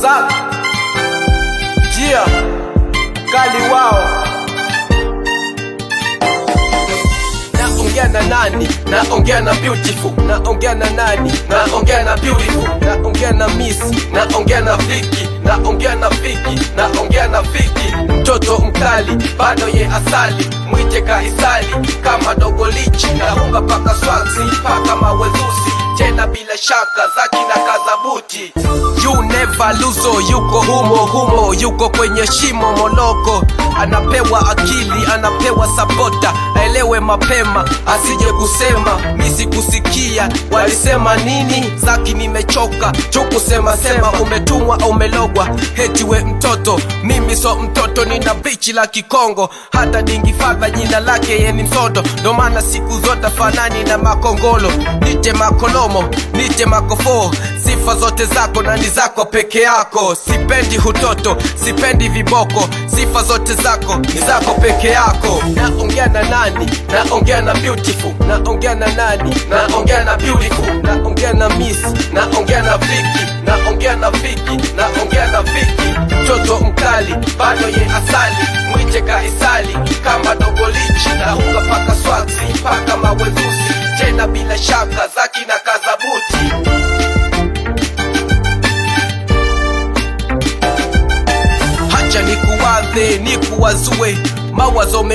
Zak Jia Kali wao. Naongea na nani? Naongea na Beautiful. Naongea na nani? Naongea na Beautiful. Naongea na Miss. Naongea na Vicky. Naongea na Vicky. Naongea na Vicky. Mtoto mkali bado ye asali, mwite Kaisali kama dogo lichi. Naunga paka swazi paka mawezusi, tena bila shaka Zaki na Kazabuti. You never lose, yuko humo yuko kwenye shimo moloko. Anapewa akili, anapewa sapota, aelewe mapema asije kusema misi kusikia walisema nini. Zaki nimechoka chuku sema, umetumwa au umelogwa. Heti we mtoto, mimi so mtoto, nina bichi la Kikongo. Hata dingi fadha jina lake ye ni msodo, ndo maana siku zote fanani na makongolo. Nite makolomo, nite makofo, sifa zote zako na ni zako peke yako. Sipendi hutoto, sipendi viboko, sifa zote zako ni zako peke yako. Naongea na nani? Naongea na Beautiful. Naongea na nani? Naongea na Beautiful. Naongea na Miss. Naongea na Vicky. Naongea na Vicky. Naongea na Vicky. Mtoto mkali bado ye asali, mwite Kaisali kama dogo lichi. Naunga paka swazi paka mawezusi, tena bila shaka Zaki na Kazabuti. Hacha nikuwadhe nikuwazue mawazo mengi.